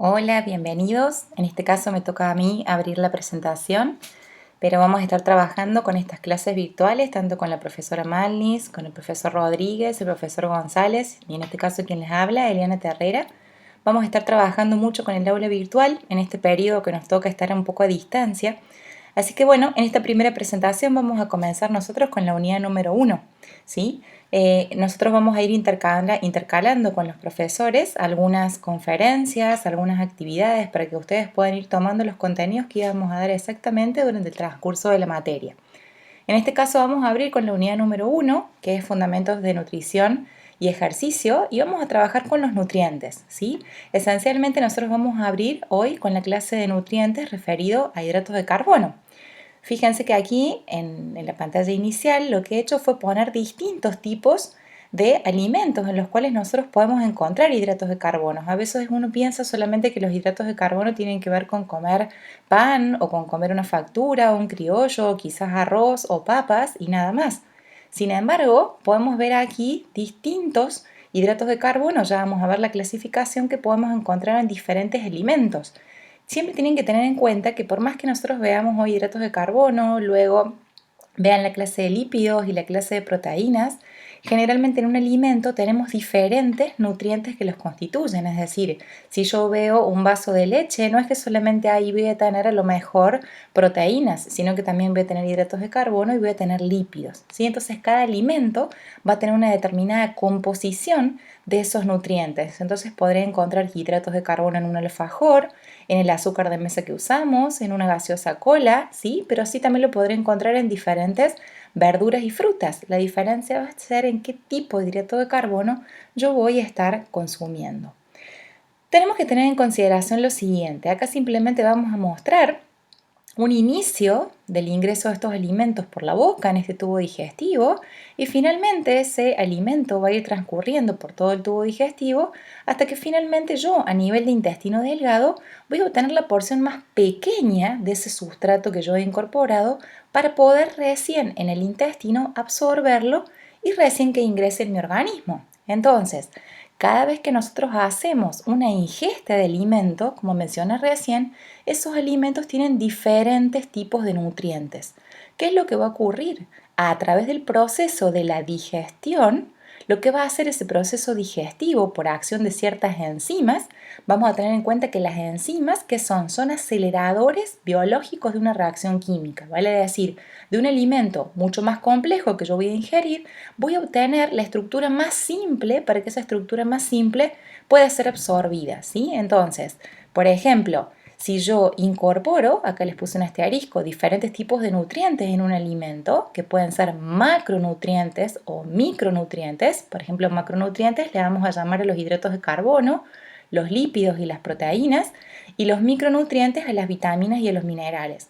Hola, bienvenidos. En este caso me toca a mí abrir la presentación, pero vamos a estar trabajando con estas clases virtuales, tanto con la profesora Malnis, con el profesor Rodríguez, el profesor González y en este caso quien les habla, Eliana Terrera. Vamos a estar trabajando mucho con el aula virtual en este periodo que nos toca estar un poco a distancia. Así que bueno, en esta primera presentación vamos a comenzar nosotros con la unidad número 1, ¿sí? Nosotros vamos a ir intercalando con los profesores algunas conferencias, algunas actividades para que ustedes puedan ir tomando los contenidos que íbamos a dar exactamente durante el transcurso de la materia. En este caso vamos a abrir con la unidad número 1, que es Fundamentos de Nutrición y Ejercicio, y vamos a trabajar con los nutrientes, ¿sí? Esencialmente nosotros vamos a abrir hoy con la clase de nutrientes referido a hidratos de carbono. Fíjense que aquí en la pantalla inicial lo que he hecho fue poner distintos tipos de alimentos en los cuales nosotros podemos encontrar hidratos de carbono. A veces uno piensa solamente que los hidratos de carbono tienen que ver con comer pan o con comer una factura o un criollo o quizás arroz o papas y nada más. Sin embargo, podemos ver aquí distintos hidratos de carbono. Ya vamos a ver la clasificación que podemos encontrar en diferentes alimentos. Siempre tienen que tener en cuenta que por más que nosotros veamos hoy hidratos de carbono, luego vean la clase de lípidos y la clase de proteínas, generalmente en un alimento tenemos diferentes nutrientes que los constituyen. Es decir, si yo veo un vaso de leche, no es que solamente ahí voy a tener a lo mejor proteínas, sino que también voy a tener hidratos de carbono y voy a tener lípidos, ¿sí? Entonces cada alimento va a tener una determinada composición de esos nutrientes. Entonces podré encontrar hidratos de carbono en un alfajor, en el azúcar de mesa que usamos, en una gaseosa cola, ¿sí? Pero así también lo podré encontrar en diferentes verduras y frutas. La diferencia va a ser en qué tipo de hidrato de carbono yo voy a estar consumiendo. Tenemos que tener en consideración lo siguiente. Acá simplemente vamos a mostrar un inicio del ingreso de estos alimentos por la boca en este tubo digestivo y finalmente ese alimento va a ir transcurriendo por todo el tubo digestivo hasta que finalmente yo a nivel de intestino delgado voy a obtener la porción más pequeña de ese sustrato que yo he incorporado para poder recién en el intestino absorberlo y recién que ingrese en mi organismo. Entonces, cada vez que nosotros hacemos una ingesta de alimento, como mencioné recién, esos alimentos tienen diferentes tipos de nutrientes. ¿Qué es lo que va a ocurrir? A través del proceso de la digestión, lo que va a hacer ese proceso digestivo por acción de ciertas enzimas, vamos a tener en cuenta que las enzimas, ¿qué son? Son aceleradores biológicos de una reacción química, ¿vale? Es decir, de un alimento mucho más complejo que yo voy a ingerir, voy a obtener la estructura más simple para que esa estructura más simple pueda ser absorbida, ¿sí? Entonces, por ejemplo, si yo incorporo, acá les puse un asterisco, diferentes tipos de nutrientes en un alimento, que pueden ser macronutrientes o micronutrientes, por ejemplo, macronutrientes le vamos a llamar a los hidratos de carbono, los lípidos y las proteínas, y los micronutrientes a las vitaminas y a los minerales.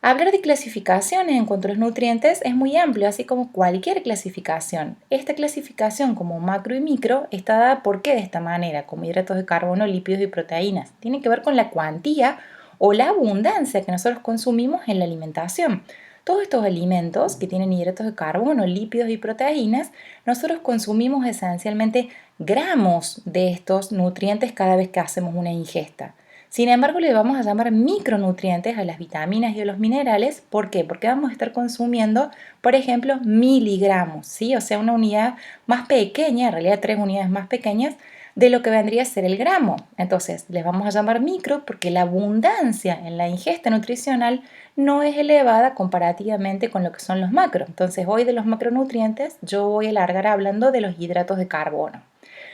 Hablar de clasificaciones en cuanto a los nutrientes es muy amplio, así como cualquier clasificación. Esta clasificación como macro y micro está dada ¿por qué de esta manera? Como hidratos de carbono, lípidos y proteínas. Tiene que ver con la cuantía o la abundancia que nosotros consumimos en la alimentación. Todos estos alimentos que tienen hidratos de carbono, lípidos y proteínas, nosotros consumimos esencialmente gramos de estos nutrientes cada vez que hacemos una ingesta. Sin embargo, le vamos a llamar micronutrientes a las vitaminas y a los minerales. ¿Por qué? Porque vamos a estar consumiendo, por ejemplo, miligramos, ¿sí? O sea, una unidad más pequeña, en realidad 3 unidades más pequeñas, de lo que vendría a ser el gramo. Entonces, les vamos a llamar micro porque la abundancia en la ingesta nutricional no es elevada comparativamente con lo que son los macros. Entonces, hoy de los macronutrientes yo voy a largar hablando de los hidratos de carbono.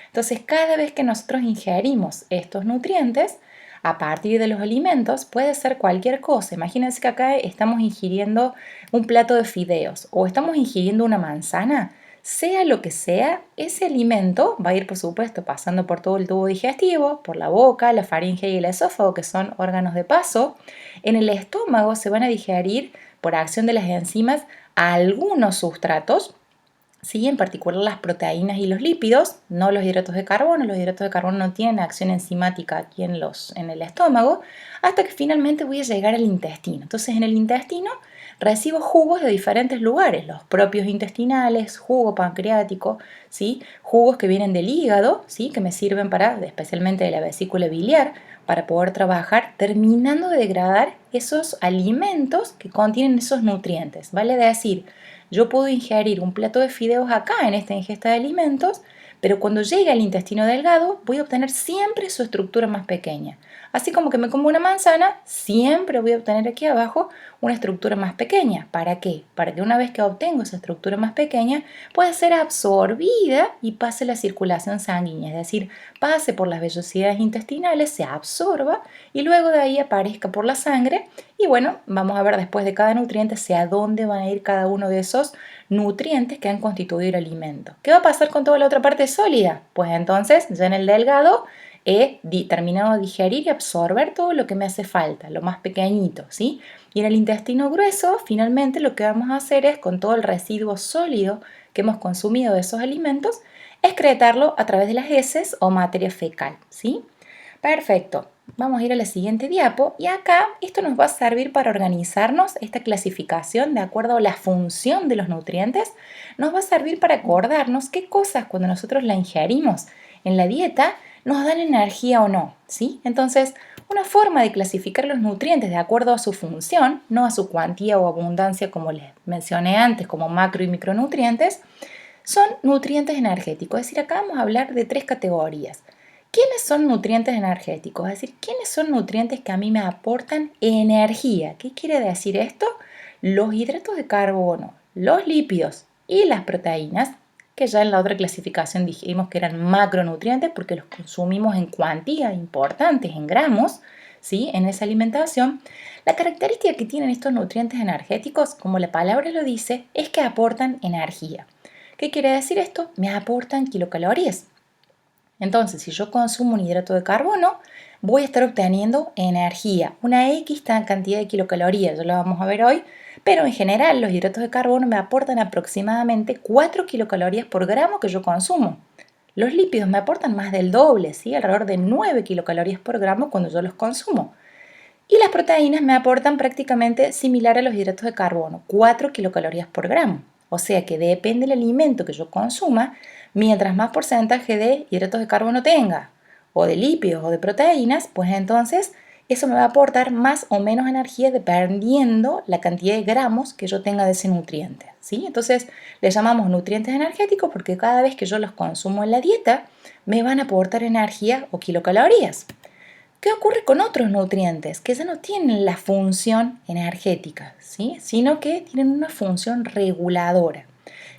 Entonces, cada vez que nosotros ingerimos estos nutrientes, a partir de los alimentos, puede ser cualquier cosa. Imagínense que acá estamos ingiriendo un plato de fideos o estamos ingiriendo una manzana. Sea lo que sea, ese alimento va a ir, por supuesto, pasando por todo el tubo digestivo, por la boca, la faringe y el esófago, que son órganos de paso. En el estómago se van a digerir, por acción de las enzimas, algunos sustratos, sí, en particular las proteínas y los lípidos, no los hidratos de carbono. Los hidratos de carbono no tienen acción enzimática aquí en el estómago, hasta que finalmente voy a llegar al intestino. Entonces, en el intestino recibo jugos de diferentes lugares, los propios intestinales, jugo pancreático, ¿sí? Jugos que vienen del hígado, ¿sí? Que me sirven para, especialmente de la vesícula biliar, para poder trabajar terminando de degradar esos alimentos que contienen esos nutrientes. Vale decir, yo puedo ingerir un plato de fideos acá en esta ingesta de alimentos, pero cuando llegue al intestino delgado voy a obtener siempre su estructura más pequeña. Así como que me como una manzana, siempre voy a obtener aquí abajo una estructura más pequeña. ¿Para qué? Para que una vez que obtengo esa estructura más pequeña pueda ser absorbida y pase la circulación sanguínea, es decir, pase por las vellosidades intestinales, se absorba y luego de ahí aparezca por la sangre. Y bueno, vamos a ver después de cada nutriente hacia dónde van a ir cada uno de esos nutrientes que han constituido el alimento. ¿Qué va a pasar con toda la otra parte sólida? Pues entonces, ya en el delgado he terminado de digerir y absorber todo lo que me hace falta, lo más pequeñito, ¿sí? Y en el intestino grueso, finalmente lo que vamos a hacer es, con todo el residuo sólido que hemos consumido de esos alimentos, excretarlo a través de las heces o materia fecal, ¿sí? Perfecto. Vamos a ir a la siguiente diapo y acá esto nos va a servir para organizarnos, esta clasificación de acuerdo a la función de los nutrientes, nos va a servir para acordarnos qué cosas cuando nosotros la ingerimos en la dieta nos dan energía o no, ¿sí? Entonces, una forma de clasificar los nutrientes de acuerdo a su función, no a su cuantía o abundancia como les mencioné antes, como macro y micronutrientes, son nutrientes energéticos. Es decir, acá vamos a hablar de tres categorías. ¿Quiénes son nutrientes energéticos? Es decir, ¿quiénes son nutrientes que a mí me aportan energía? ¿Qué quiere decir esto? Los hidratos de carbono, los lípidos y las proteínas, que ya en la otra clasificación dijimos que eran macronutrientes porque los consumimos en cuantía importantes, en gramos, ¿sí? En esa alimentación. La característica que tienen estos nutrientes energéticos, como la palabra lo dice, es que aportan energía. ¿Qué quiere decir esto? Me aportan kilocalorías. Entonces, si yo consumo un hidrato de carbono, voy a estar obteniendo energía, una X cantidad de kilocalorías, ya lo vamos a ver hoy, pero en general los hidratos de carbono me aportan aproximadamente 4 kilocalorías por gramo que yo consumo. Los lípidos me aportan más del doble, ¿sí? Alrededor de 9 kilocalorías por gramo cuando yo los consumo. Y las proteínas me aportan prácticamente similar a los hidratos de carbono, 4 kilocalorías por gramo. O sea que depende del alimento que yo consuma, mientras más porcentaje de hidratos de carbono tenga, o de lípidos o de proteínas, pues entonces eso me va a aportar más o menos energía dependiendo la cantidad de gramos que yo tenga de ese nutriente, ¿sí? Entonces le llamamos nutrientes energéticos porque cada vez que yo los consumo en la dieta me van a aportar energía o kilocalorías. ¿Qué ocurre con otros nutrientes que ya no tienen la función energética, ¿sí? Sino que tienen una función reguladora?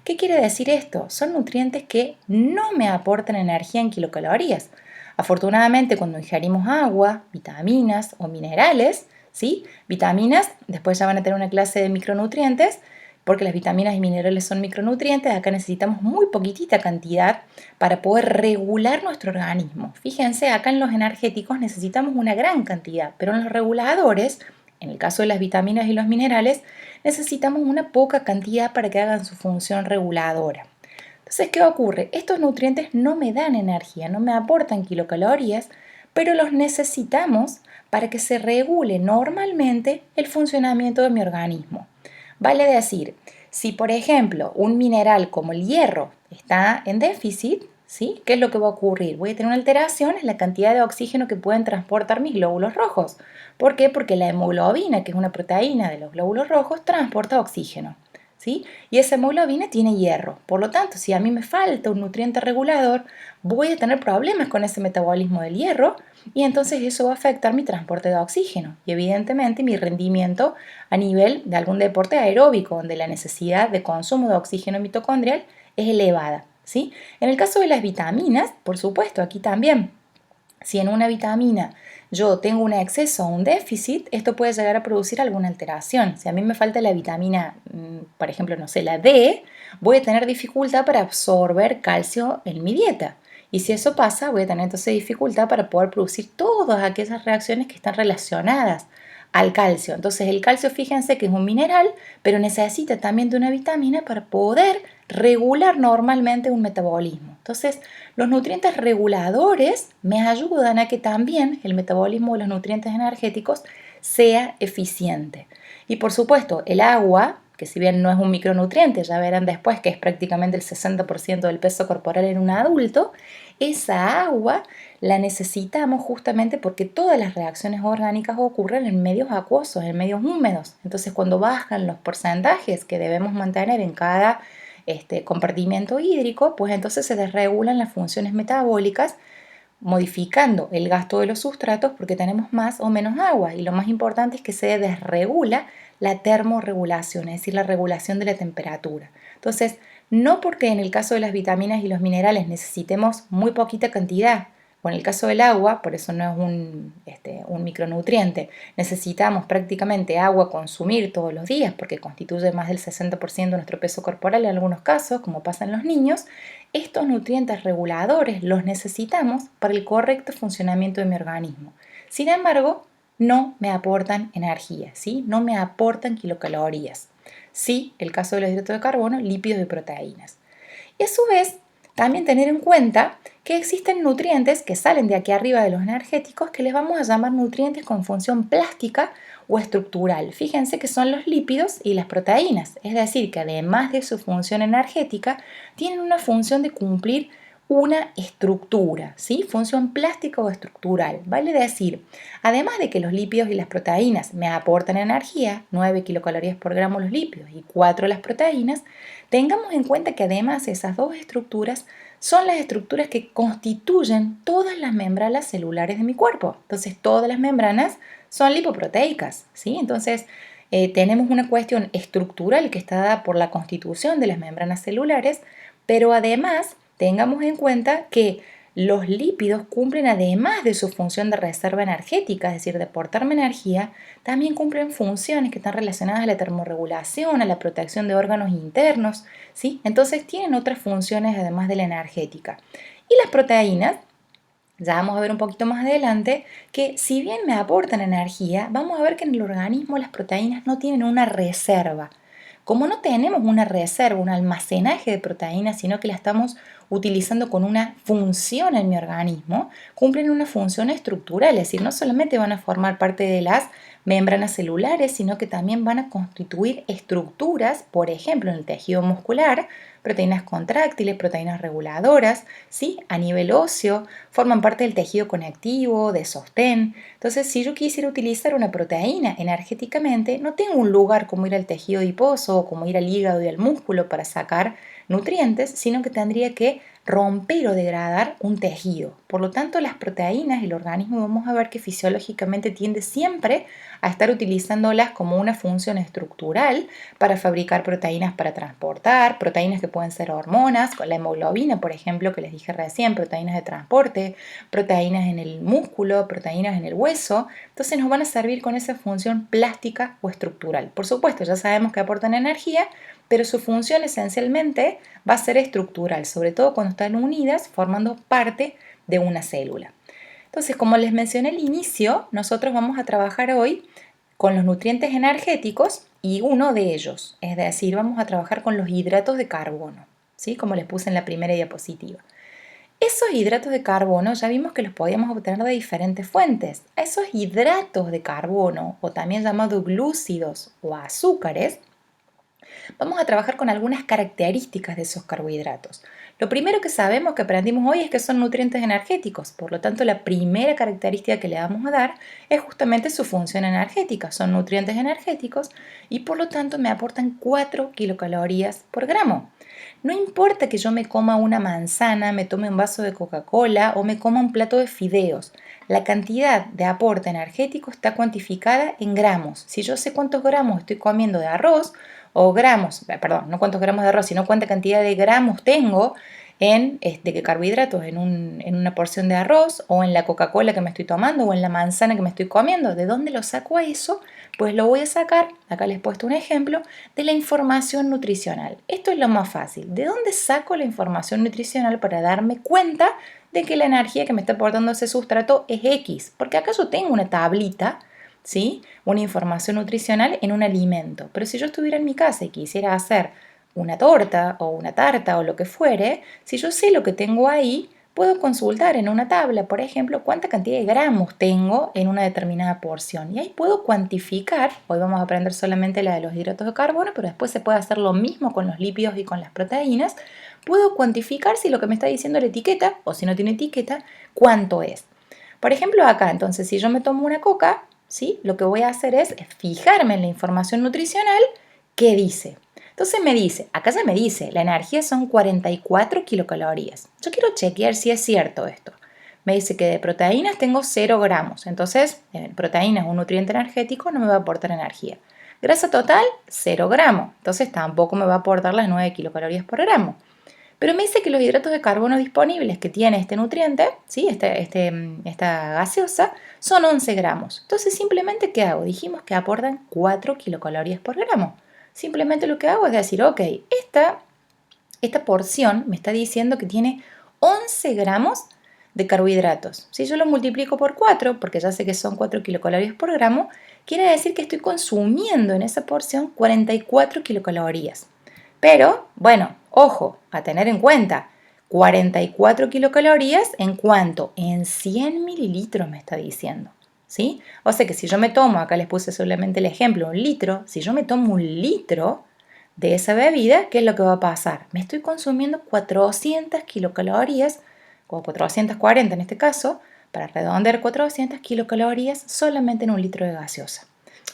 ¿Qué quiere decir esto? Son nutrientes que no me aportan energía en kilocalorías. Afortunadamente, cuando ingerimos agua, vitaminas o minerales, ¿sí? Vitaminas, después ya van a tener una clase de micronutrientes, porque las vitaminas y minerales son micronutrientes, acá necesitamos muy poquitita cantidad para poder regular nuestro organismo. Fíjense, acá en los energéticos necesitamos una gran cantidad, pero en los reguladores, en el caso de las vitaminas y los minerales, necesitamos una poca cantidad para que hagan su función reguladora. Entonces, ¿qué ocurre? Estos nutrientes no me dan energía, no me aportan kilocalorías, pero los necesitamos para que se regule normalmente el funcionamiento de mi organismo. Vale decir, si por ejemplo un mineral como el hierro está en déficit, ¿sí? ¿Qué es lo que va a ocurrir? Voy a tener una alteración en la cantidad de oxígeno que pueden transportar mis glóbulos rojos. ¿Por qué? Porque la hemoglobina, que es una proteína de los glóbulos rojos, transporta oxígeno, ¿sí? Y esa hemoglobina tiene hierro. Por lo tanto, si a mí me falta un nutriente regulador, voy a tener problemas con ese metabolismo del hierro y entonces eso va a afectar mi transporte de oxígeno y evidentemente mi rendimiento a nivel de algún deporte aeróbico donde la necesidad de consumo de oxígeno mitocondrial es elevada, ¿sí? En el caso de las vitaminas, por supuesto, aquí también, si en una vitamina yo tengo un exceso o un déficit, esto puede llegar a producir alguna alteración. Si a mí me falta la vitamina, por ejemplo, no sé, la D, voy a tener dificultad para absorber calcio en mi dieta. Y si eso pasa, voy a tener entonces dificultad para poder producir todas aquellas reacciones que están relacionadas al calcio. Entonces el calcio, fíjense que es un mineral, pero necesita también de una vitamina para poder regular normalmente un metabolismo. Entonces los nutrientes reguladores me ayudan a que también el metabolismo de los nutrientes energéticos sea eficiente. Y por supuesto, el agua, que si bien no es un micronutriente, ya verán después que es prácticamente el 60% del peso corporal en un adulto, esa agua la necesitamos justamente porque todas las reacciones orgánicas ocurren en medios acuosos, en medios húmedos. Entonces, cuando bajan los porcentajes que debemos mantener en cada compartimiento hídrico, pues entonces se desregulan las funciones metabólicas, modificando el gasto de los sustratos porque tenemos más o menos agua. Y lo más importante es que se desregula la termorregulación, es decir, la regulación de la temperatura. Entonces, no porque en el caso de las vitaminas y los minerales necesitemos muy poquita cantidad, o en el caso del agua, por eso no es un micronutriente, necesitamos prácticamente agua a consumir todos los días porque constituye más del 60% de nuestro peso corporal en algunos casos, como pasa en los niños. Estos nutrientes reguladores los necesitamos para el correcto funcionamiento de mi organismo. Sin embargo, no me aportan energía, ¿sí? No me aportan kilocalorías. Sí, el caso de los hidratos de carbono, lípidos y proteínas. Y a su vez, también tener en cuenta que existen nutrientes que salen de aquí arriba de los energéticos que les vamos a llamar nutrientes con función plástica o estructural. Fíjense que son los lípidos y las proteínas, es decir, que además de su función energética, tienen una función de cumplir una estructura, ¿sí? Función plástica o estructural. Vale decir, además de que los lípidos y las proteínas me aportan energía, 9 kilocalorías por gramo los lípidos y 4 las proteínas, tengamos en cuenta que además esas dos estructuras son las estructuras que constituyen todas las membranas celulares de mi cuerpo. Entonces, todas las membranas son lipoproteicas, ¿sí? Entonces, tenemos una cuestión estructural que está dada por la constitución de las membranas celulares, pero además tengamos en cuenta que los lípidos cumplen, además de su función de reserva energética, es decir, de aportarme energía, también cumplen funciones que están relacionadas a la termorregulación, a la protección de órganos internos, ¿sí? Entonces tienen otras funciones además de la energética. Y las proteínas, ya vamos a ver un poquito más adelante, que si bien me aportan energía, vamos a ver que en el organismo las proteínas no tienen una reserva. Como no tenemos una reserva, un almacenaje de proteínas, sino que la estamos utilizando con una función en mi organismo, cumplen una función estructural, es decir, no solamente van a formar parte de las membranas celulares, sino que también van a constituir estructuras, por ejemplo, en el tejido muscular, proteínas contráctiles, proteínas reguladoras, ¿sí? A nivel óseo, forman parte del tejido conectivo, de sostén. Entonces, si yo quisiera utilizar una proteína energéticamente, no tengo un lugar como ir al tejido adiposo o como ir al hígado y al músculo para sacar nutrientes, sino que tendría que romper o degradar un tejido. Por lo tanto, las proteínas, el organismo, vamos a ver que fisiológicamente tiende siempre a estar utilizándolas como una función estructural para fabricar proteínas para transportar, proteínas que pueden ser hormonas, con la hemoglobina, por ejemplo, que les dije recién, proteínas de transporte, proteínas en el músculo, proteínas en el hueso. Entonces nos van a servir con esa función plástica o estructural. Por supuesto, ya sabemos que aportan energía, pero su función esencialmente va a ser estructural, sobre todo cuando están unidas formando parte de una célula. Entonces, como les mencioné al inicio, nosotros vamos a trabajar hoy con los nutrientes energéticos y uno de ellos, es decir, vamos a trabajar con los hidratos de carbono, ¿sí? Como les puse en la primera diapositiva. Esos hidratos de carbono ya vimos que los podíamos obtener de diferentes fuentes. Esos hidratos de carbono, o también llamados glúcidos o azúcares, vamos a trabajar con algunas características de esos carbohidratos. Lo primero que sabemos que aprendimos hoy es que son nutrientes energéticos, por lo tanto la primera característica que le vamos a dar es justamente su función energética. Son nutrientes energéticos y por lo tanto me aportan 4 kilocalorías por gramo. No importa que yo me coma una manzana, me tome un vaso de Coca-Cola o me coma un plato de fideos. La cantidad de aporte energético está cuantificada en gramos. Si yo sé cuántos gramos estoy comiendo de arroz, o gramos, perdón, no cuántos gramos de arroz, sino cuánta cantidad de gramos tengo en carbohidratos en una porción de arroz o en la Coca-Cola que me estoy tomando o en la manzana que me estoy comiendo. ¿De dónde lo saco a eso? Pues lo voy a sacar, acá les he puesto un ejemplo, de la información nutricional. Esto es lo más fácil. ¿De dónde saco la información nutricional para darme cuenta de que la energía que me está aportando ese sustrato es X? Porque acá yo tengo una tablita, ¿sí? Una información nutricional en un alimento. Pero si yo estuviera en mi casa y quisiera hacer una torta o una tarta o lo que fuere, si yo sé lo que tengo ahí, puedo consultar en una tabla, por ejemplo, cuánta cantidad de gramos tengo en una determinada porción. Y ahí puedo cuantificar, hoy vamos a aprender solamente la de los hidratos de carbono, pero después se puede hacer lo mismo con los lípidos y con las proteínas. Puedo cuantificar si lo que me está diciendo la etiqueta, o si no tiene etiqueta, cuánto es. Por ejemplo, acá, entonces, si yo me tomo una coca, ¿sí? Lo que voy a hacer es fijarme en la información nutricional que dice. Entonces me dice, acá ya me dice, la energía son 44 kilocalorías. Yo quiero chequear si es cierto esto. Me dice que de proteínas tengo 0 gramos. Entonces, proteínas, un nutriente energético, no me va a aportar energía. Grasa total, 0 gramos. Entonces tampoco me va a aportar las 9 kilocalorías por gramo. Pero me dice que los hidratos de carbono disponibles que tiene este nutriente, ¿sí? Esta gaseosa, son 11 gramos. Entonces, simplemente, ¿qué hago? Dijimos que aportan 4 kilocalorías por gramo. Simplemente lo que hago es decir, ok, esta porción me está diciendo que tiene 11 gramos de carbohidratos. Si yo lo multiplico por 4, porque ya sé que son 4 kilocalorías por gramo, quiere decir que estoy consumiendo en esa porción 44 kilocalorías. Pero, bueno, ojo, a tener en cuenta, 44 kilocalorías en cuanto en 100 mililitros me está diciendo, ¿sí? O sea que si yo me tomo, acá les puse solamente el ejemplo, un litro, si yo me tomo un litro de esa bebida, ¿qué es lo que va a pasar? Me estoy consumiendo 400 kilocalorías, o 440 en este caso, para redondear 400 kilocalorías solamente en un litro de gaseosa.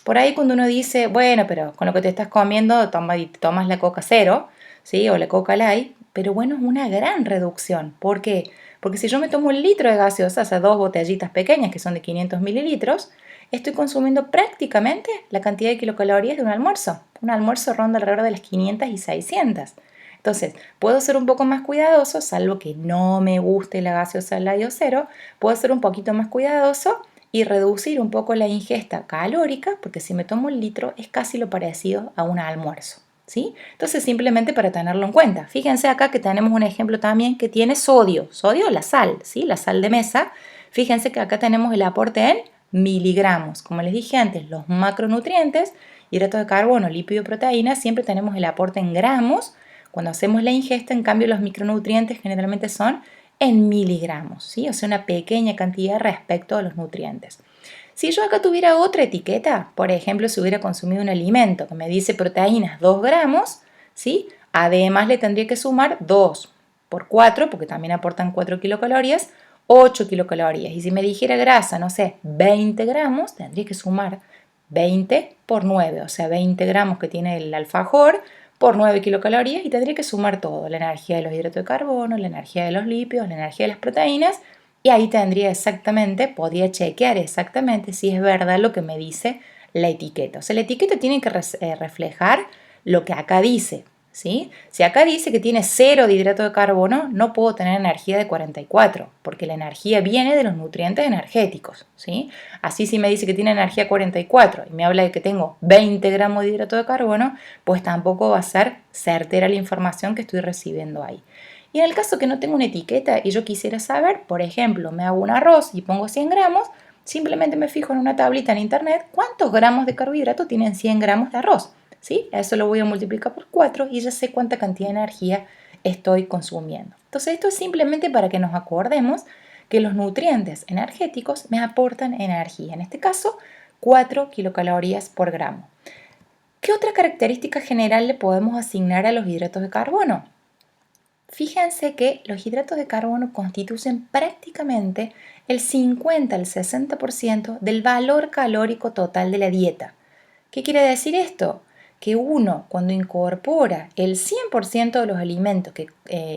Por ahí cuando uno dice, bueno, pero con lo que te estás comiendo tomas la Coca cero, ¿sí? O la Coca Light, pero bueno, es una gran reducción. ¿Por qué? Porque si yo me tomo un litro de gaseosa, o sea, 2 botellitas pequeñas que son de 500 mililitros, estoy consumiendo prácticamente la cantidad de kilocalorías de un almuerzo. Un almuerzo ronda alrededor de las 500 y 600. Entonces, puedo ser un poco más cuidadoso, salvo que no me guste la gaseosa Light o cero, puedo ser un poquito más cuidadoso y reducir un poco la ingesta calórica, porque si me tomo un litro es casi lo parecido a un almuerzo, ¿sí? Entonces simplemente para tenerlo en cuenta. Fíjense acá que tenemos un ejemplo también que tiene sodio, la sal, ¿sí? La sal de mesa. Fíjense que acá tenemos el aporte en miligramos. Como les dije antes, los macronutrientes, hidratos de carbono, lípido y proteínas, siempre tenemos el aporte en gramos. Cuando hacemos la ingesta, en cambio, los micronutrientes generalmente son en miligramos, ¿sí? O sea, una pequeña cantidad respecto a los nutrientes. Si yo acá tuviera otra etiqueta, por ejemplo, si hubiera consumido un alimento que me dice proteínas 2 gramos, ¿sí? Además le tendría que sumar 2 por 4, porque también aportan 4 kilocalorías, 8 kilocalorías. Y si me dijera grasa, no sé, 20 gramos, tendría que sumar 20 por 9, o sea, 20 gramos que tiene el alfajor por 9 kilocalorías y tendría que sumar todo, la energía de los hidratos de carbono, la energía de los lípidos, la energía de las proteínas y ahí tendría exactamente, podría chequear exactamente si es verdad lo que me dice la etiqueta. O sea, la etiqueta tiene que reflejar lo que acá dice, ¿sí? Si acá dice que tiene 0 de hidrato de carbono, no puedo tener energía de 44, porque la energía viene de los nutrientes energéticos, ¿sí? Así si me dice que tiene energía 44 y me habla de que tengo 20 gramos de hidrato de carbono, pues tampoco va a ser certera la información que estoy recibiendo ahí. Y en el caso que no tengo una etiqueta y yo quisiera saber, por ejemplo, me hago un arroz y pongo 100 gramos, simplemente me fijo en una tablita en internet cuántos gramos de carbohidrato tienen 100 gramos de arroz. ¿Sí? Eso lo voy a multiplicar por 4 y ya sé cuánta cantidad de energía estoy consumiendo. Entonces esto es simplemente para que nos acordemos que los nutrientes energéticos me aportan energía. En este caso, 4 kilocalorías por gramo. ¿Qué otra característica general le podemos asignar a los hidratos de carbono? Fíjense que los hidratos de carbono constituyen prácticamente el 50 al 60% del valor calórico total de la dieta. ¿Qué quiere decir esto? Que uno, cuando incorpora el 100% de los alimentos que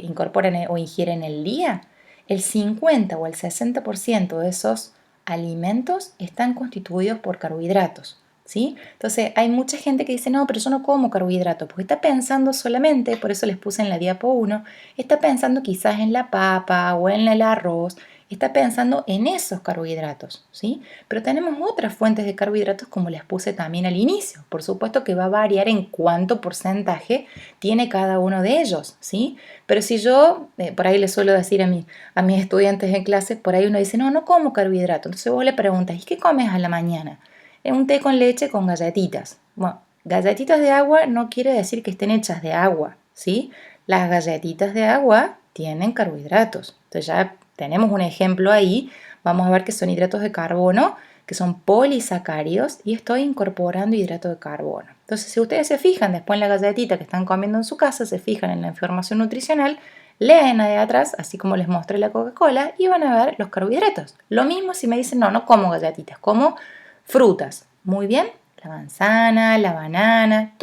incorporan o ingieren el día, el 50 o el 60% de esos alimentos están constituidos por carbohidratos, ¿sí? Entonces, hay mucha gente que dice, no, pero yo no como carbohidratos, porque está pensando solamente, por eso les puse en la diapo 1, está pensando quizás en la papa o en el arroz, está pensando en esos carbohidratos, ¿sí? Pero tenemos otras fuentes de carbohidratos como les puse también al inicio. Por supuesto que va a variar en cuánto porcentaje tiene cada uno de ellos, ¿sí? Pero si yo, por ahí les suelo decir a mis estudiantes en clase, por ahí uno dice, no, no como carbohidratos. Entonces vos le preguntas, ¿y qué comes a la mañana? Un té con leche con galletitas. Bueno, galletitas de agua no quiere decir que estén hechas de agua, ¿sí? Las galletitas de agua tienen carbohidratos. Entonces ya tenemos un ejemplo ahí. Vamos a ver que son hidratos de carbono, que son polisacáridos, y estoy incorporando hidrato de carbono. Entonces, si ustedes se fijan después en la galletita que están comiendo en su casa, se fijan en la información nutricional, leen ahí atrás, así como les mostré la Coca-Cola, y van a ver los carbohidratos. Lo mismo si me dicen, no, no como galletitas, como frutas. Muy bien, la manzana, la banana,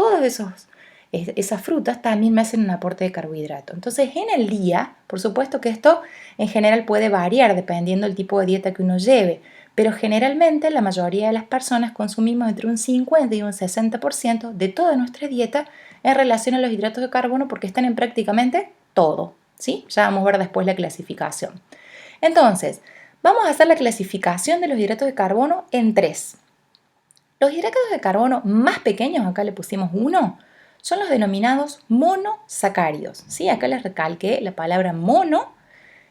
esas frutas también me hacen un aporte de carbohidrato. Entonces, en el día, por supuesto que esto en general puede variar dependiendo del tipo de dieta que uno lleve, pero generalmente la mayoría de las personas consumimos entre un 50 y un 60% de toda nuestra dieta en relación a los hidratos de carbono porque están en prácticamente todo, ¿sí? Ya vamos a ver después la clasificación. Entonces, vamos a hacer la clasificación de los hidratos de carbono en tres. Los hidratos de carbono más pequeños, acá le pusimos 1, son los denominados monosacáridos, ¿sí? Acá les recalqué la palabra mono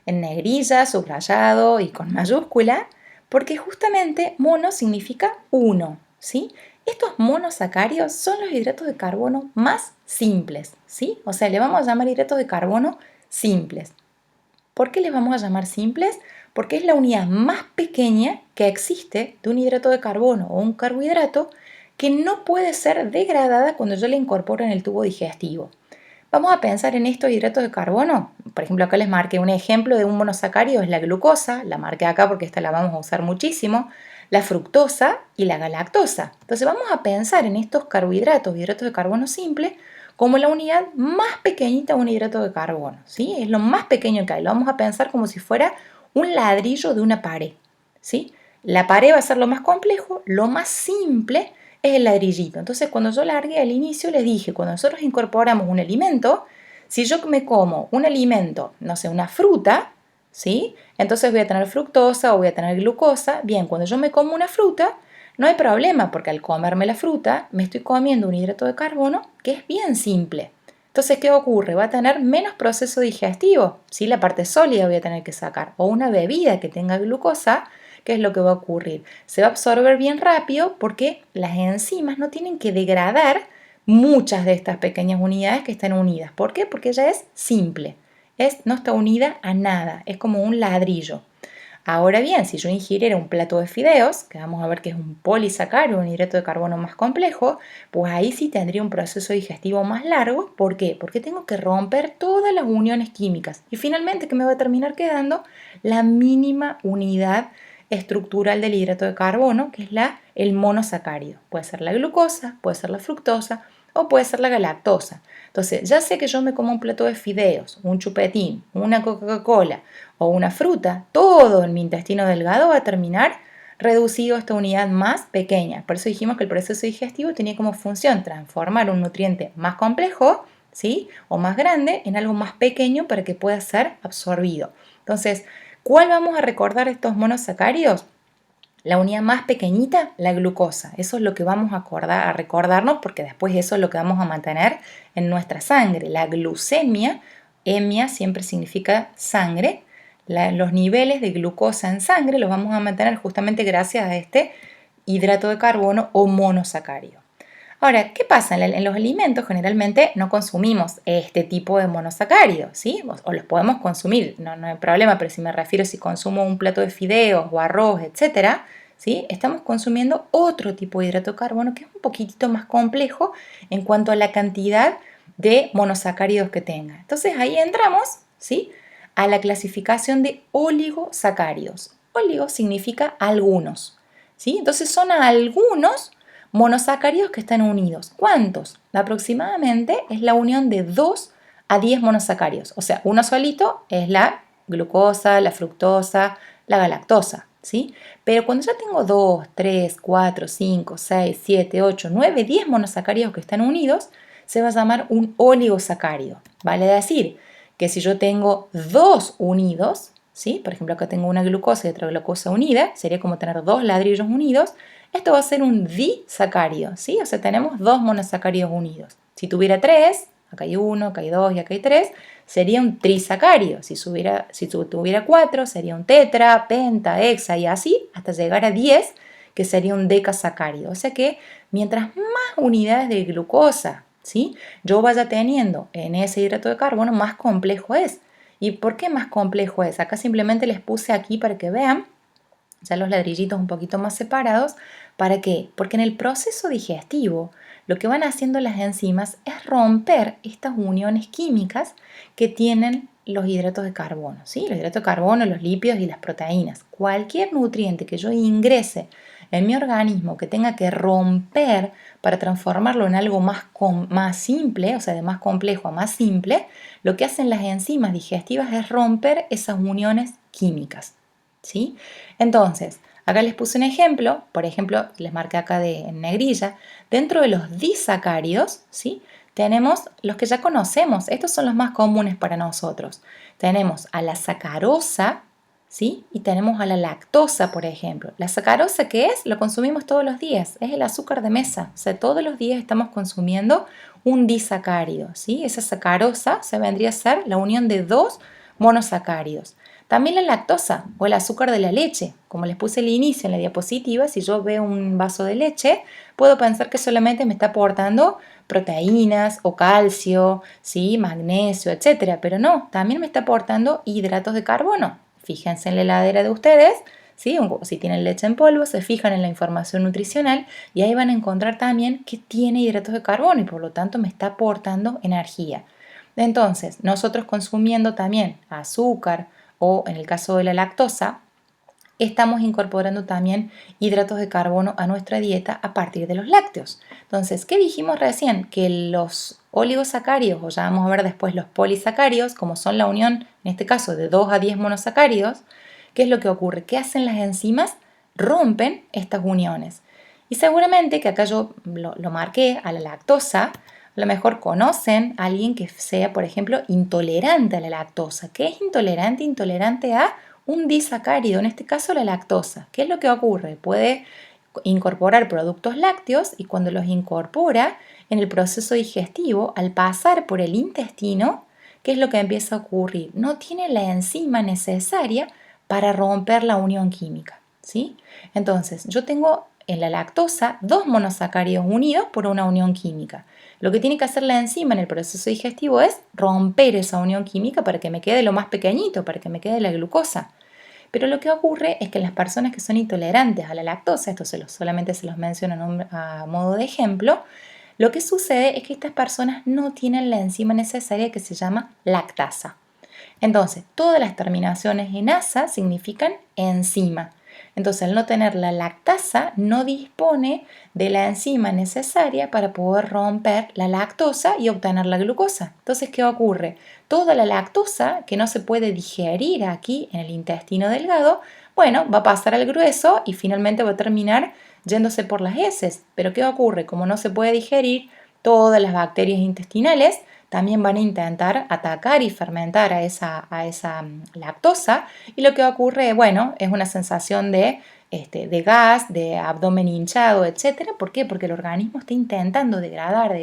en negrilla, subrayado y con mayúscula, porque justamente mono significa uno, ¿sí? Estos monosacáridos son los hidratos de carbono más simples, ¿sí? O sea, le vamos a llamar hidratos de carbono simples. ¿Por qué les vamos a llamar simples? Porque es la unidad más pequeña que existe de un hidrato de carbono o un carbohidrato que no puede ser degradada cuando yo la incorporo en el tubo digestivo. Vamos a pensar en estos hidratos de carbono. Por ejemplo, acá les marqué un ejemplo de un monosacárido, es la glucosa, la marqué acá porque esta la vamos a usar muchísimo, la fructosa y la galactosa. Entonces vamos a pensar en estos carbohidratos, hidratos de carbono simple, como la unidad más pequeñita de un hidrato de carbono, ¿sí? Es lo más pequeño que hay, lo vamos a pensar como si fuera un ladrillo de una pared, ¿sí? La pared va a ser lo más complejo, lo más simple es el ladrillito. Entonces, cuando yo largué al inicio, les dije, cuando nosotros incorporamos un alimento, si yo me como un alimento, no sé, una fruta, ¿sí? Entonces voy a tener fructosa o voy a tener glucosa. Bien, cuando yo me como una fruta, no hay problema porque al comerme la fruta, me estoy comiendo un hidrato de carbono que es bien simple. Entonces, ¿qué ocurre? Va a tener menos proceso digestivo, ¿sí? La parte sólida voy a tener que sacar. O una bebida que tenga glucosa, ¿qué es lo que va a ocurrir? Se va a absorber bien rápido porque las enzimas no tienen que degradar muchas de estas pequeñas unidades que están unidas. ¿Por qué? Porque ella es simple. No está unida a nada, es como un ladrillo. Ahora bien, si yo ingiriera un plato de fideos, que vamos a ver que es un polisacárido, un hidrato de carbono más complejo, pues ahí sí tendría un proceso digestivo más largo. ¿Por qué? Porque tengo que romper todas las uniones químicas. Y finalmente, ¿qué me va a terminar quedando? La mínima unidad estructural del hidrato de carbono, que es el monosacárido. Puede ser la glucosa, puede ser la fructosa o puede ser la galactosa. Entonces, ya sé que yo me como un plato de fideos, un chupetín, una Coca-Cola o una fruta, todo en mi intestino delgado va a terminar reducido a esta unidad más pequeña. Por eso dijimos que el proceso digestivo tenía como función transformar un nutriente más complejo, ¿sí? O más grande en algo más pequeño para que pueda ser absorbido. Entonces, ¿cuál vamos a recordar de estos monosacáridos? La unidad más pequeñita, la glucosa. Eso es lo que vamos a recordarnos porque después eso es lo que vamos a mantener en nuestra sangre. La glucemia, emia siempre significa sangre. Los niveles de glucosa en sangre los vamos a mantener justamente gracias a este hidrato de carbono o monosacárido. Ahora, ¿qué pasa? En los alimentos generalmente no consumimos este tipo de monosacáridos, ¿sí? O los podemos consumir, no hay problema, pero si me refiero si consumo un plato de fideos o arroz, etcétera, ¿sí? Estamos consumiendo otro tipo de hidrato de carbono que es un poquitito más complejo en cuanto a la cantidad de monosacáridos que tenga. Entonces ahí entramos, ¿sí? A la clasificación de oligosacáridos. Oligo significa algunos, ¿sí? Entonces son algunos monosacáridos que están unidos. ¿Cuántos? Aproximadamente es la unión de 2 a 10 monosacáridos. O sea, uno solito es la glucosa, la fructosa, la galactosa, ¿sí? Pero cuando ya tengo 2, 3, 4, 5, 6, 7, 8, 9, 10 monosacáridos que están unidos, se va a llamar un oligosacárido. Vale decir que si yo tengo 2 unidos, ¿sí? Por ejemplo, acá tengo una glucosa y otra glucosa unida, sería como tener 2 ladrillos unidos. Esto va a ser un disacárido, ¿sí? O sea, tenemos 2 monosacáridos unidos. Si tuviera 3, acá hay 1, acá hay 2 y acá hay 3, sería un trisacárido. Si tuviera 4, sería un tetra, penta, hexa y así, hasta llegar a 10, que sería un decasacárido. O sea que mientras más unidades de glucosa, ¿sí? yo vaya teniendo en ese hidrato de carbono, más complejo es. ¿Y por qué más complejo es? Acá simplemente les puse aquí para que vean ya los ladrillitos un poquito más separados. ¿Para qué? Porque en el proceso digestivo lo que van haciendo las enzimas es romper estas uniones químicas que tienen los hidratos de carbono, ¿sí? Los hidratos de carbono, los lípidos y las proteínas. Cualquier nutriente que yo ingrese en mi organismo que tenga que romper para transformarlo en algo más simple, o sea, de más complejo a más simple, lo que hacen las enzimas digestivas es romper esas uniones químicas, ¿sí? Entonces, acá les puse un ejemplo, por ejemplo, les marqué acá en negrilla, dentro de los disacáridos, ¿sí? Tenemos los que ya conocemos, estos son los más comunes para nosotros. Tenemos a la sacarosa, ¿sí? Y tenemos a la lactosa, por ejemplo. La sacarosa, ¿qué es? Lo consumimos todos los días, es el azúcar de mesa, o sea, todos los días estamos consumiendo un disacárido, ¿sí? Esa sacarosa se vendría a ser la unión de dos monosacáridos. También la lactosa o el azúcar de la leche. Como les puse al inicio en la diapositiva, si yo veo un vaso de leche, puedo pensar que solamente me está aportando proteínas o calcio, ¿sí? Magnesio, etcétera, pero no, también me está aportando hidratos de carbono. Fíjense en la heladera de ustedes, ¿sí? Si tienen leche en polvo, se fijan en la información nutricional y ahí van a encontrar también que tiene hidratos de carbono y por lo tanto me está aportando energía. Entonces, nosotros consumiendo también azúcar o en el caso de la lactosa, estamos incorporando también hidratos de carbono a nuestra dieta a partir de los lácteos. Entonces, ¿qué dijimos recién? Que los oligosacáridos, o ya vamos a ver después los polisacáridos, como son la unión, en este caso, de 2 a 10 monosacáridos, ¿qué es lo que ocurre? ¿Qué hacen las enzimas? Rompen estas uniones. Y seguramente que acá yo lo marqué a la lactosa, a lo mejor conocen a alguien que sea, por ejemplo, intolerante a la lactosa. ¿Qué es intolerante? Intolerante a un disacárido, en este caso la lactosa. ¿Qué es lo que ocurre? Puede incorporar productos lácteos y cuando los incorpora en el proceso digestivo, al pasar por el intestino, ¿qué es lo que empieza a ocurrir? No tiene la enzima necesaria para romper la unión química, ¿sí? Entonces, yo tengo en la lactosa dos monosacáridos unidos por una unión química. Lo que tiene que hacer la enzima en el proceso digestivo es romper esa unión química para que me quede lo más pequeñito, para que me quede la glucosa. Pero lo que ocurre es que las personas que son intolerantes a la lactosa, esto solamente se los menciono a modo de ejemplo, lo que sucede es que estas personas no tienen la enzima necesaria que se llama lactasa. Entonces, todas las terminaciones en asa significan enzima. Entonces, al no tener la lactasa, no dispone de la enzima necesaria para poder romper la lactosa y obtener la glucosa. Entonces, ¿qué ocurre? Toda la lactosa que no se puede digerir aquí en el intestino delgado, bueno, va a pasar al grueso y finalmente va a terminar yéndose por las heces. Pero ¿qué ocurre? Como no se puede digerir, todas las bacterias intestinales también van a intentar atacar y fermentar a esa lactosa y lo que ocurre, bueno, es una sensación de gas, de abdomen hinchado, etcétera. ¿Por qué? Porque el organismo está intentando degradar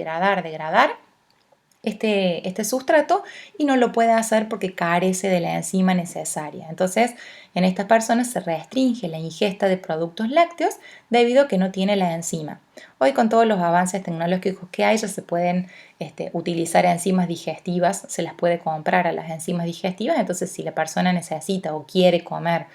este sustrato y no lo puede hacer porque carece de la enzima necesaria. Entonces, en estas personas se restringe la ingesta de productos lácteos debido a que no tiene la enzima. Hoy con todos los avances tecnológicos que hay ya se pueden utilizar enzimas digestivas, se las puede comprar a las enzimas digestivas, entonces si la persona necesita o quiere comer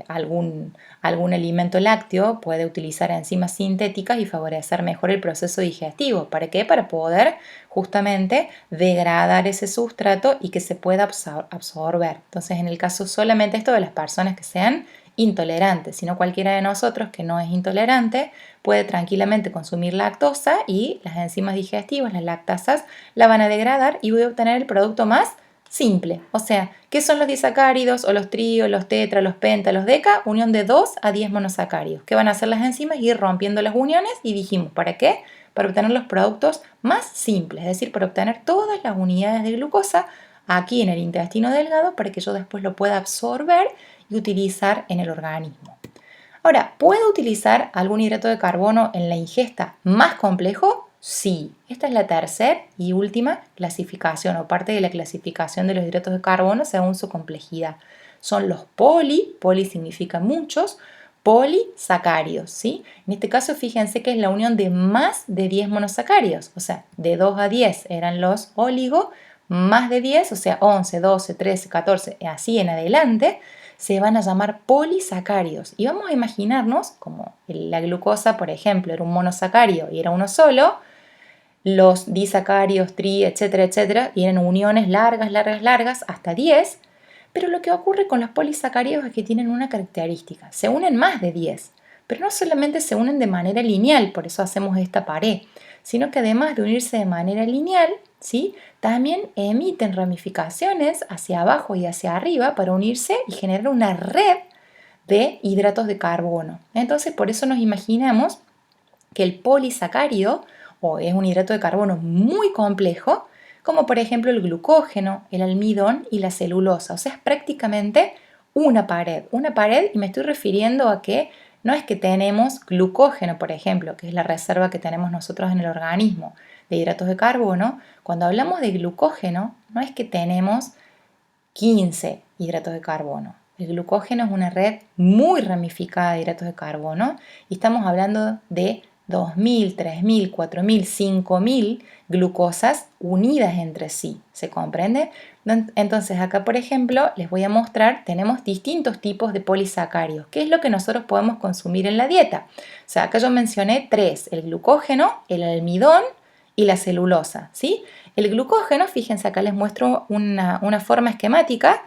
algún alimento lácteo, puede utilizar enzimas sintéticas y favorecer mejor el proceso digestivo. ¿Para qué? Para poder justamente degradar ese sustrato y que se pueda absorber. Entonces, en el caso solamente esto de las personas que sean intolerantes, sino cualquiera de nosotros que no es intolerante puede tranquilamente consumir lactosa y las enzimas digestivas, las lactasas, la van a degradar y voy a obtener el producto más simple. O sea, ¿qué son los disacáridos o los tri, los tetra, los penta, los deca? Unión de 2 a 10 monosacáridos. ¿Qué van a hacer las enzimas? Ir rompiendo las uniones y dijimos, ¿para qué? Para obtener los productos más simples, es decir, para obtener todas las unidades de glucosa aquí en el intestino delgado para que yo después lo pueda absorber y utilizar en el organismo. Ahora, ¿puedo utilizar algún hidrato de carbono en la ingesta más complejo? Sí, esta es la tercera y última clasificación o parte de la clasificación de los hidratos de carbono según su complejidad. Son los poli significa muchos, polisacáridos, ¿sí? En este caso fíjense que es la unión de más de 10 monosacáridos, o sea, de 2 a 10 eran los oligo, más de 10, o sea, 11, 12, 13, 14, así en adelante, se van a llamar polisacáridos. Y vamos a imaginarnos como la glucosa, por ejemplo, era un monosacárido y era uno solo, los disacáridos, etcétera, etcétera, y eran uniones largas, largas, largas, hasta 10, pero lo que ocurre con los polisacáridos es que tienen una característica, se unen más de 10, pero no solamente se unen de manera lineal, por eso hacemos esta pared, sino que además de unirse de manera lineal, ¿sí? También emiten ramificaciones hacia abajo y hacia arriba para unirse y generar una red de hidratos de carbono. Entonces, por eso nos imaginamos que el polisacárido o es un hidrato de carbono muy complejo, como por ejemplo el glucógeno, el almidón y la celulosa. O sea, es prácticamente una pared, y me estoy refiriendo a que no es que tenemos glucógeno, por ejemplo, que es la reserva que tenemos nosotros en el organismo de hidratos de carbono. Cuando hablamos de glucógeno, no es que tenemos 15 hidratos de carbono. El glucógeno es una red muy ramificada de hidratos de carbono y estamos hablando de 2.000, 3.000, 4.000, 5.000 glucosas unidas entre sí. ¿Se comprende? Entonces acá, por ejemplo, les voy a mostrar, tenemos distintos tipos de polisacáridos. ¿Qué es lo que nosotros podemos consumir en la dieta? O sea, acá yo mencioné tres: el glucógeno, el almidón y la celulosa, ¿sí? El glucógeno, fíjense, acá les muestro una forma esquemática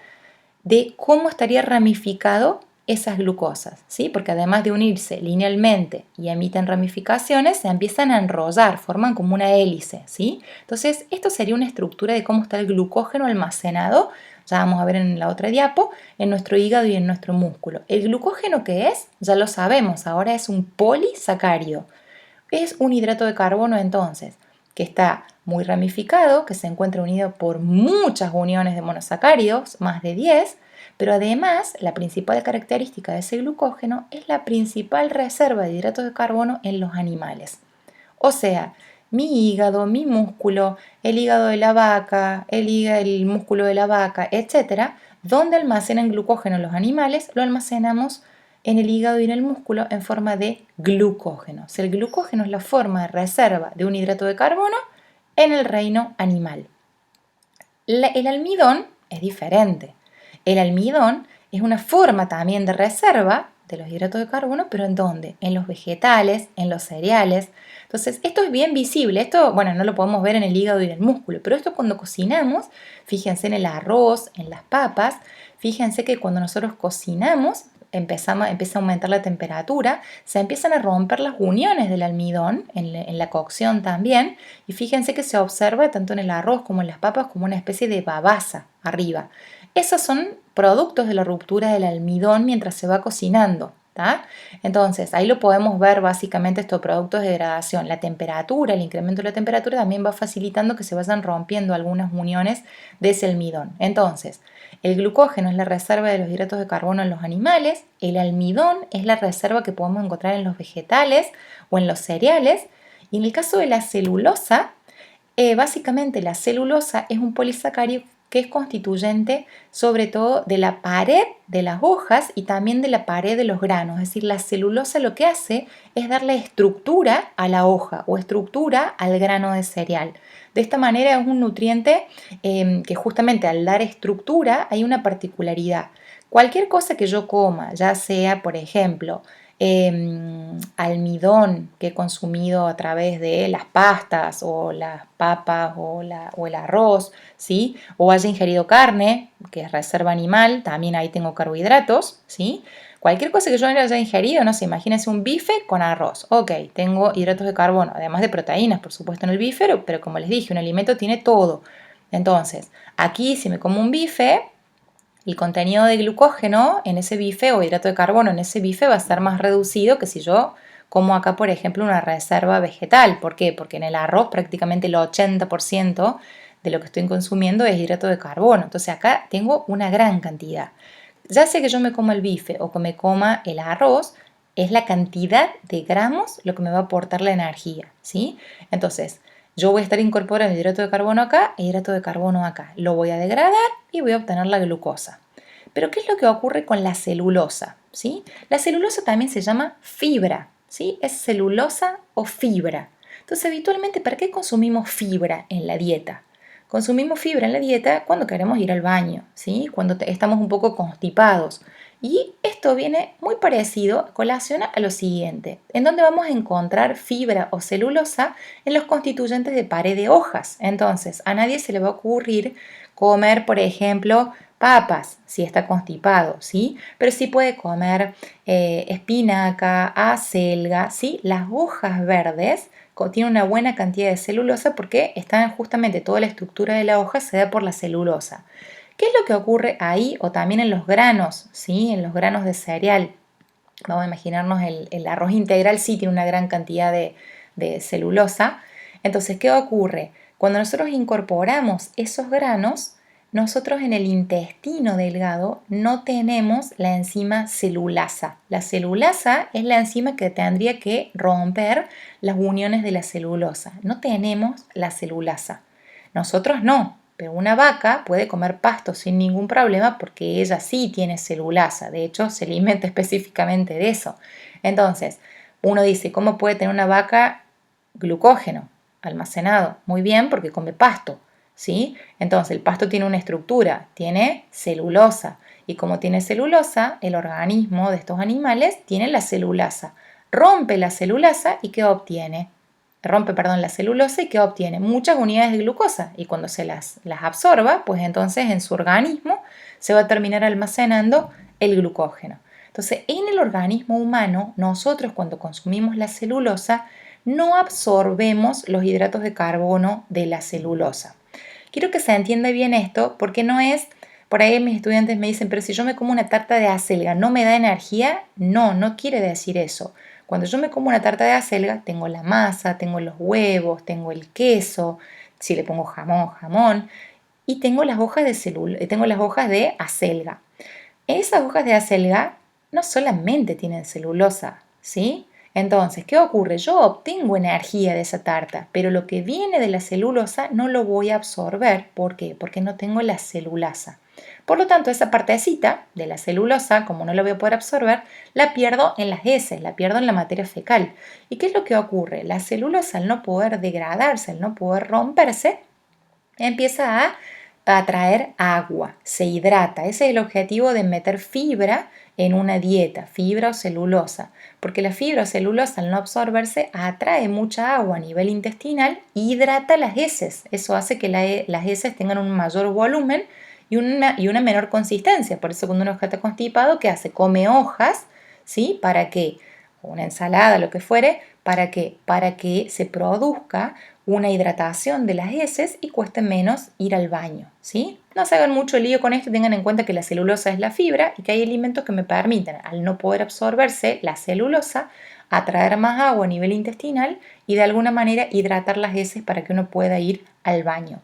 de cómo estaría ramificado esas glucosas, ¿sí? Porque además de unirse linealmente y emiten ramificaciones, se empiezan a enrollar, forman como una hélice, ¿sí? Entonces, esto sería una estructura de cómo está el glucógeno almacenado, ya vamos a ver en la otra diapo, en nuestro hígado y en nuestro músculo. ¿El glucógeno qué es? Ya lo sabemos, ahora es un polisacárido. Es un hidrato de carbono entonces, que está muy ramificado, que se encuentra unido por muchas uniones de monosacáridos, más de 10, pero además la principal característica de ese glucógeno es la principal reserva de hidratos de carbono en los animales. O sea, mi hígado, mi músculo, el hígado de la vaca, el músculo de la vaca, etcétera, donde almacenan glucógeno los animales, lo almacenamos en el hígado y en el músculo en forma de glucógeno. O sea, el glucógeno es la forma de reserva de un hidrato de carbono en el reino animal. El almidón es diferente. El almidón es una forma también de reserva de los hidratos de carbono, pero ¿en dónde? En los vegetales, en los cereales. Entonces, esto es bien visible. Esto, bueno, no lo podemos ver en el hígado y en el músculo, pero esto cuando cocinamos, fíjense en el arroz, en las papas, fíjense que cuando nosotros cocinamos, empieza a aumentar la temperatura, se empiezan a romper las uniones del almidón en la cocción también, y fíjense que se observa tanto en el arroz como en las papas como una especie de babasa arriba. Esos son productos de la ruptura del almidón mientras se va cocinando. ¿tá? Entonces, ahí lo podemos ver básicamente estos productos de degradación. La temperatura, el incremento de la temperatura también va facilitando que se vayan rompiendo algunas uniones de ese almidón. Entonces, el glucógeno es la reserva de los hidratos de carbono en los animales, el almidón es la reserva que podemos encontrar en los vegetales o en los cereales, y en el caso de la celulosa, básicamente la celulosa es un polisacárido que es constituyente sobre todo de la pared de las hojas y también de la pared de los granos. Es decir, la celulosa lo que hace es darle estructura a la hoja o estructura al grano de cereal. De esta manera es un nutriente que justamente al dar estructura hay una particularidad. Cualquier cosa que yo coma, ya sea por ejemplo almidón que he consumido a través de las pastas o las papas o el arroz, ¿sí? O haya ingerido carne, que es reserva animal, también ahí tengo carbohidratos, ¿sí? Cualquier cosa que yo haya ingerido, no sé, imagínense un bife con arroz. Ok, tengo hidratos de carbono, además de proteínas, por supuesto, en el bife, pero como les dije, un alimento tiene todo. Entonces, aquí si me como un bife, el contenido de glucógeno en ese bife o hidrato de carbono en ese bife va a ser más reducido que si yo como acá, por ejemplo, una reserva vegetal. ¿Por qué? Porque en el arroz prácticamente el 80% de lo que estoy consumiendo es hidrato de carbono. Entonces acá tengo una gran cantidad. Ya sea que yo me coma el bife o que me coma el arroz, es la cantidad de gramos lo que me va a aportar la energía, ¿sí? Entonces, yo voy a estar incorporando hidrato de carbono acá e hidrato de carbono acá. Lo voy a degradar y voy a obtener la glucosa. Pero ¿qué es lo que ocurre con la celulosa? ¿Sí? La celulosa también se llama fibra, ¿sí? Es celulosa o fibra. Entonces, habitualmente, ¿para qué consumimos fibra en la dieta? Consumimos fibra en la dieta cuando queremos ir al baño, ¿sí? Cuando estamos un poco constipados. Y esto viene muy parecido, colaciona a lo siguiente, en donde vamos a encontrar fibra o celulosa en los constituyentes de pared de hojas. Entonces, a nadie se le va a ocurrir comer, por ejemplo, papas si está constipado, ¿sí? Pero sí puede comer espinaca, acelga, ¿sí? Las hojas verdes tienen una buena cantidad de celulosa porque están justamente toda la estructura de la hoja se da por la celulosa. ¿Qué es lo que ocurre ahí o también en los granos, ¿sí? En los granos de cereal? Vamos a imaginarnos el arroz integral sí tiene una gran cantidad de celulosa. Entonces, ¿qué ocurre? Cuando nosotros incorporamos esos granos, nosotros en el intestino delgado no tenemos la enzima celulasa. La celulasa es la enzima que tendría que romper las uniones de la celulosa. No tenemos la celulasa. Nosotros no, pero una vaca puede comer pasto sin ningún problema porque ella sí tiene celulasa. De hecho, se alimenta específicamente de eso. Entonces, uno dice, ¿cómo puede tener una vaca glucógeno almacenado? Muy bien, porque come pasto, ¿sí? Entonces, el pasto tiene una estructura, tiene celulosa. Y como tiene celulosa, el organismo de estos animales tiene la celulasa. Rompe la celulasa y ¿qué obtiene? Rompe, perdón, la celulosa y ¿qué obtiene? Muchas unidades de glucosa y cuando se las absorba, pues entonces en su organismo se va a terminar almacenando el glucógeno. Entonces, en el organismo humano, nosotros cuando consumimos la celulosa, no absorbemos los hidratos de carbono de la celulosa. Quiero que se entienda bien esto porque no es, por ahí mis estudiantes me dicen, pero si yo me como una tarta de acelga, ¿no me da energía? No, no quiere decir eso. Cuando yo me como una tarta de acelga, tengo la masa, tengo los huevos, tengo el queso, si le pongo jamón, jamón, y tengo las hojas tengo las hojas de acelga. Esas hojas de acelga no solamente tienen celulosa, ¿sí? Entonces, ¿qué ocurre? Yo obtengo energía de esa tarta, pero lo que viene de la celulosa no lo voy a absorber. ¿Por qué? Porque no tengo la celulasa. Por lo tanto, esa partecita de la celulosa, como no la voy a poder absorber, la pierdo en las heces, la pierdo en la materia fecal. ¿Y qué es lo que ocurre? La celulosa, al no poder degradarse, al no poder romperse, empieza a atraer agua, se hidrata. Ese es el objetivo de meter fibra en una dieta, fibra o celulosa, porque la fibra o celulosa al no absorberse atrae mucha agua a nivel intestinal y hidrata las heces. Eso hace que las heces tengan un mayor volumen y una menor consistencia. Por eso cuando uno está constipado, ¿qué hace? Come hojas, ¿sí? ¿Para qué? Una ensalada, lo que fuere, ¿para qué? Para que se produzca una hidratación de las heces y cueste menos ir al baño, ¿sí? No se hagan mucho lío con esto, tengan en cuenta que la celulosa es la fibra y que hay alimentos que me permiten, al no poder absorberse la celulosa, atraer más agua a nivel intestinal y de alguna manera hidratar las heces para que uno pueda ir al baño.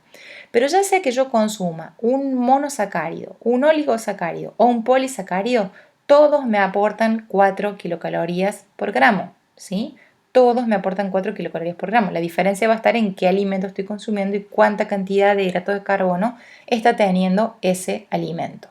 Pero ya sea que yo consuma un monosacárido, un oligosacárido o un polisacárido, todos me aportan 4 kilocalorías por gramo, ¿sí? Todos me aportan 4 kilocalorías por gramo. La diferencia va a estar en qué alimento estoy consumiendo y cuánta cantidad de hidratos de carbono está teniendo ese alimento.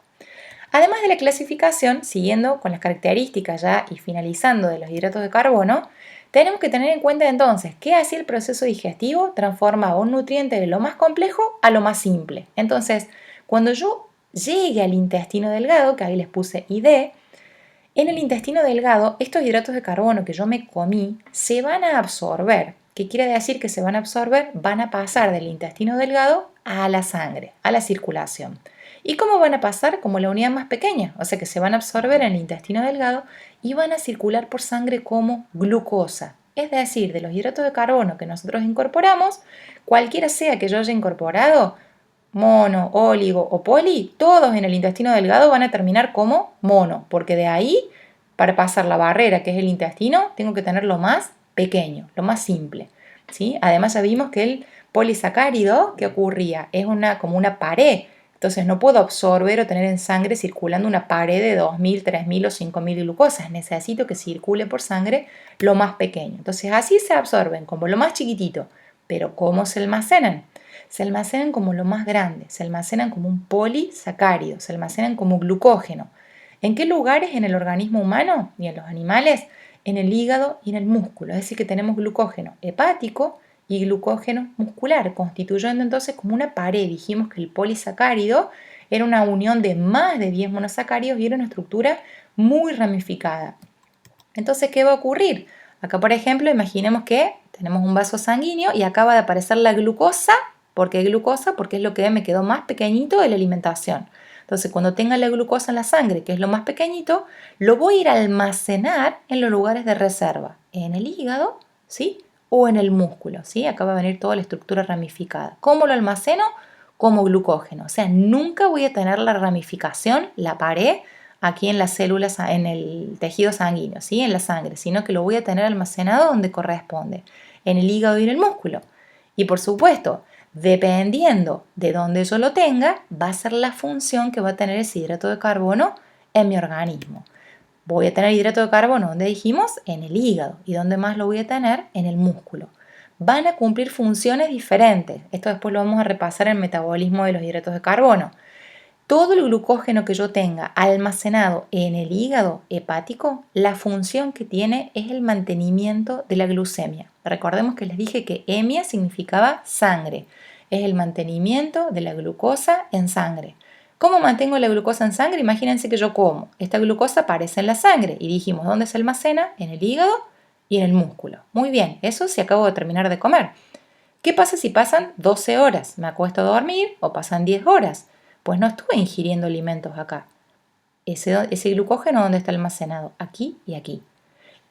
Además de la clasificación, siguiendo con las características ya y finalizando de los hidratos de carbono, tenemos que tener en cuenta entonces qué hace el proceso digestivo, transforma un nutriente de lo más complejo a lo más simple. Entonces, cuando yo llegue al intestino delgado, que ahí les puse ID, en el intestino delgado, estos hidratos de carbono que yo me comí se van a absorber. ¿Qué quiere decir que se van a absorber? Van a pasar del intestino delgado a la sangre, a la circulación. ¿Y cómo van a pasar? Como la unidad más pequeña, o sea que se van a absorber en el intestino delgado y van a circular por sangre como glucosa. Es decir, de los hidratos de carbono que nosotros incorporamos, cualquiera sea que yo haya incorporado, mono, óligo o poli, todos en el intestino delgado van a terminar como mono, porque de ahí, para pasar la barrera que es el intestino, tengo que tener lo más pequeño, lo más simple, ¿sí? Además ya vimos que el polisacárido, ¿qué ocurría? Es como una pared, entonces no puedo absorber o tener en sangre circulando una pared de 2.000, 3.000 o 5.000 glucosas, necesito que circule por sangre lo más pequeño. Entonces así se absorben, como lo más chiquitito, pero ¿cómo se almacenan? Se almacenan como lo más grande, se almacenan como un polisacárido, se almacenan como glucógeno. ¿En qué lugares en el organismo humano y en los animales? En el hígado y en el músculo, es decir, que tenemos glucógeno hepático y glucógeno muscular, constituyendo entonces como una pared. Dijimos que el polisacárido era una unión de más de 10 monosacáridos y era una estructura muy ramificada. Entonces, ¿qué va a ocurrir? Acá, por ejemplo, imaginemos que tenemos un vaso sanguíneo y acaba de aparecer la glucosa. ¿Por qué glucosa? Porque es lo que me quedó más pequeñito de la alimentación. Entonces, cuando tenga la glucosa en la sangre, que es lo más pequeñito, lo voy a ir a almacenar en los lugares de reserva, en el hígado, ¿sí? O en el músculo, ¿sí? Acá va a venir toda la estructura ramificada. ¿Cómo lo almaceno? Como glucógeno. O sea, nunca voy a tener la ramificación, la pared, aquí en las células, en el tejido sanguíneo, ¿sí? En la sangre, sino que lo voy a tener almacenado donde corresponde, en el hígado y en el músculo. Y por supuesto, dependiendo de dónde yo lo tenga, va a ser la función que va a tener ese hidrato de carbono en mi organismo. Voy a tener hidrato de carbono, ¿dónde dijimos? En el hígado. ¿Y dónde más lo voy a tener? En el músculo. Van a cumplir funciones diferentes. Esto después lo vamos a repasar en el metabolismo de los hidratos de carbono. Todo el glucógeno que yo tenga almacenado en el hígado hepático, la función que tiene es el mantenimiento de la glucemia. Recordemos que les dije que hemia significaba sangre. Es el mantenimiento de la glucosa en sangre. ¿Cómo mantengo la glucosa en sangre? Imagínense que yo como. Esta glucosa aparece en la sangre y dijimos, ¿dónde se almacena? En el hígado y en el músculo. Muy bien, eso si acabo de terminar de comer. ¿Qué pasa si pasan 12 horas? Me acuesto a dormir o pasan 10 horas. Pues no estuve ingiriendo alimentos acá. Ese glucógeno, ¿dónde está almacenado? Aquí y aquí.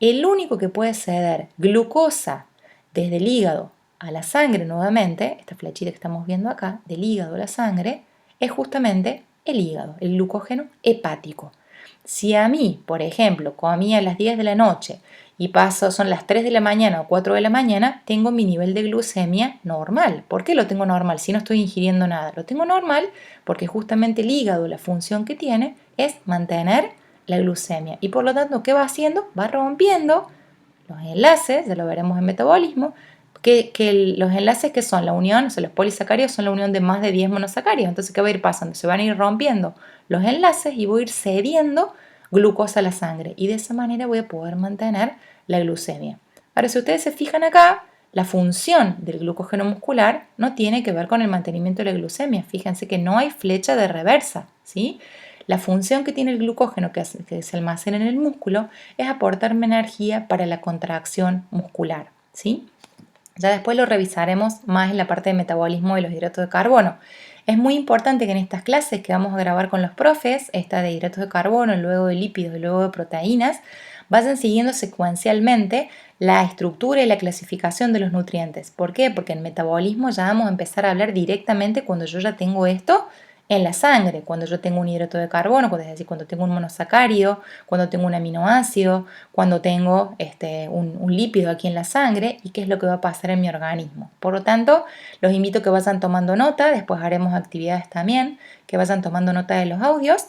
El único que puede ceder glucosa desde el hígado a la sangre nuevamente, esta flechita que estamos viendo acá, del hígado a la sangre, es justamente el hígado, el glucógeno hepático. Si a mí, por ejemplo, comí a las 10 de la noche y son las 3 de la mañana o 4 de la mañana, tengo mi nivel de glucemia normal. ¿Por qué lo tengo normal si no estoy ingiriendo nada? Lo tengo normal porque justamente el hígado, la función que tiene es mantener la glucemia y por lo tanto, ¿qué va haciendo? Va rompiendo los enlaces, ya lo veremos en metabolismo, los enlaces que son la unión, o sea, los polisacáridos son la unión de más de 10 monosacáridos. Entonces, ¿qué va a ir pasando? Se van a ir rompiendo los enlaces y voy a ir cediendo glucosa a la sangre. Y de esa manera voy a poder mantener la glucemia. Ahora, si ustedes se fijan acá, la función del glucógeno muscular no tiene que ver con el mantenimiento de la glucemia. Fíjense que no hay flecha de reversa, ¿sí? La función que tiene el glucógeno que se almacena en el músculo es aportarme energía para la contracción muscular, ¿sí? Ya después lo revisaremos más en la parte de metabolismo de los hidratos de carbono. Es muy importante que en estas clases que vamos a grabar con los profes, esta de hidratos de carbono, luego de lípidos y luego de proteínas, vayan siguiendo secuencialmente la estructura y la clasificación de los nutrientes. ¿Por qué? Porque en metabolismo ya vamos a empezar a hablar directamente cuando yo ya tengo esto en la sangre, cuando yo tengo un hidrato de carbono, es decir, cuando tengo un monosacárido, cuando tengo un aminoácido, cuando tengo un lípido aquí en la sangre y qué es lo que va a pasar en mi organismo. Por lo tanto, los invito a que vayan tomando nota, después haremos actividades también, que vayan tomando nota de los audios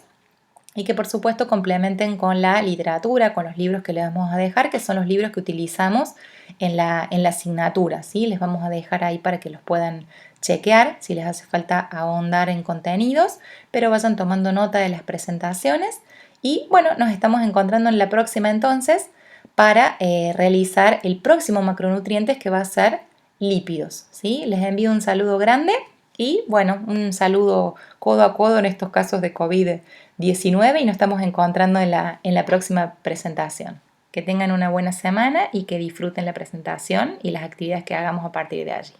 y que por supuesto complementen con la literatura, con los libros que les vamos a dejar, que son los libros que utilizamos en la asignatura, ¿sí? Les vamos a dejar ahí para que los puedan chequear si les hace falta ahondar en contenidos, pero vayan tomando nota de las presentaciones y bueno, nos estamos encontrando en la próxima entonces para realizar el próximo macronutrientes que va a ser lípidos, ¿sí? Les envío un saludo grande y bueno, un saludo codo a codo en estos casos de COVID-19 y nos estamos encontrando en la próxima presentación. Que tengan una buena semana y que disfruten la presentación y las actividades que hagamos a partir de allí.